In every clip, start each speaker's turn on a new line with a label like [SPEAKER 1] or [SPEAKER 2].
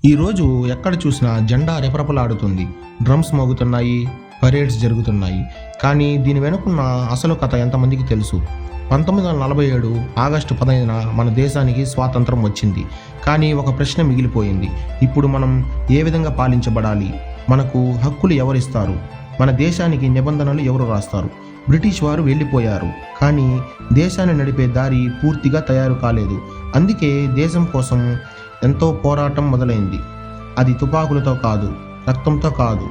[SPEAKER 1] ఈరోజు ఎక్కడ చూసినా జెండా రెపరెపలాడుతుంది, డ్రమ్స్ మోగుతున్నాయి, పరేడ్స్ జరుగుతున్నాయి. కానీ దీని వెనుకున్న అసలు కథ ఎంతమందికి తెలుసు? 1947 ఆగస్టు 15న మన దేశానికి స్వాతంత్రం వచ్చింది. కానీ ఒక ప్రశ్న మిగిలిపోయింది. ఇప్పుడు మనం ఏ విధంగా పాలించబడాలి? మనకు హక్కులు ఎవరిస్తారు? మన దేశానికి నిబంధనలు ఎవరు రాస్తారు? బ్రిటిష్ వారు వెళ్ళిపోయారు, కానీ దేశాన్ని నడిపే దారి పూర్తిగా తయారు కాలేదు. అందుకే దేశం కోసం ఎంతో పోరాటం మొదలైంది. అది తుపాకులతో కాదు, రక్తంతో కాదు,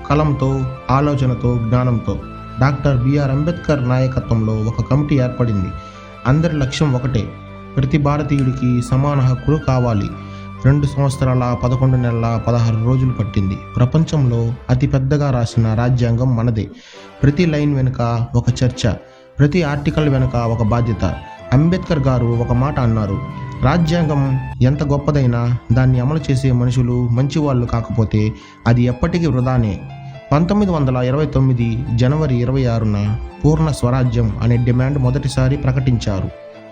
[SPEAKER 1] కలంతో, ఆలోచనతో, జ్ఞానంతో. డాక్టర్ బిఆర్ అంబేద్కర్ నాయకత్వంలో ఒక కమిటీ ఏర్పడింది. అందరి లక్ష్యం ఒకటే, ప్రతి భారతీయుడికి సమాన హక్కులు కావాలి. 2 సంవత్సరాల 11 నెలల 16 రోజులు పట్టింది. ప్రపంచంలో అతి పెద్దగా రాసిన రాజ్యాంగం మనదే. ప్రతి లైన్ వెనుక ఒక చర్చ, ప్రతి ఆర్టికల్ వెనుక ఒక బాధ్యత. అంబేద్కర్ గారు ఒక మాట అన్నారు, రాజ్యాంగం ఎంత గొప్పదైనా దాన్ని అమలు చేసే మనుషులు మంచివాళ్ళు కాకపోతే అది ఎప్పటికీ వృధానే. 1929 జనవరి 26న పూర్ణ స్వరాజ్యం అనే డిమాండ్ మొదటిసారి ప్రకటించారు.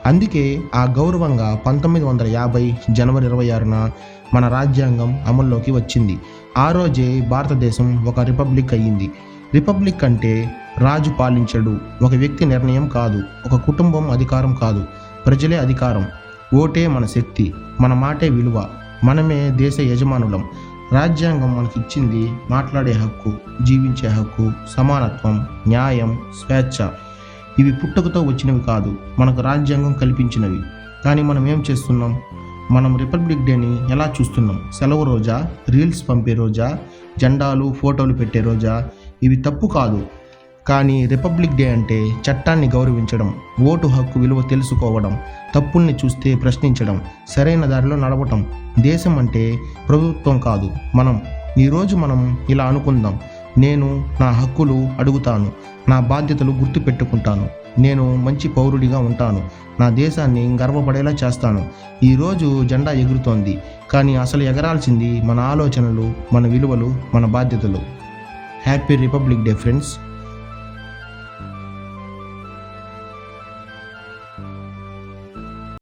[SPEAKER 1] అందుకే ఆ గౌరవంగా 1950 జనవరి 26న మన రాజ్యాంగం అమల్లోకి వచ్చింది. ఆ రోజే భారతదేశం ఒక రిపబ్లిక్ అయ్యింది. రిపబ్లిక్ అంటే రాజు పాలించడు, ఒక వ్యక్తి నిర్ణయం కాదు, ఒక కుటుంబం అధికారం కాదు, ప్రజలే అధికారం. ఓటే మన శక్తి, మన మాటే విలువ, మనమే దేశ యజమానులం. రాజ్యాంగం మనకిచ్చింది మాట్లాడే హక్కు, జీవించే హక్కు, సమానత్వం, న్యాయం, స్వేచ్ఛ. ఇవి పుట్టుకతో వచ్చినవి కాదు, మనకు రాజ్యాంగం కల్పించినవి. కానీ మనం ఏం చేస్తున్నాం? మనం రిపబ్లిక్ డేని ఎలా చూస్తున్నాం? సెలవు రోజా? రీల్స్ పంపే రోజా? జెండాలు, ఫోటోలు పెట్టే రోజా? ఇవి తప్పు కాదు. కానీ రిపబ్లిక్ డే అంటే చట్టాన్ని గౌరవించడం, ఓటు హక్కు విలువ తెలుసుకోవడం, తప్పుల్ని చూస్తే ప్రశ్నించడం, సరైన దారిలో నడవటం. దేశం అంటే ప్రభుత్వం కాదు, మనం. ఈరోజు మనం ఇలా అనుకుందాం, నేను నా హక్కులు అడుగుతాను, నా బాధ్యతలు గుర్తుపెట్టుకుంటాను, నేను మంచి పౌరుడిగా ఉంటాను, నా దేశాన్ని గర్వపడేలా చేస్తాను. ఈరోజు జెండా ఎగురుతోంది, కానీ అసలు ఎగరాల్సింది మన ఆలోచనలు, మన విలువలు, మన బాధ్యతలు. Happy republic day friends.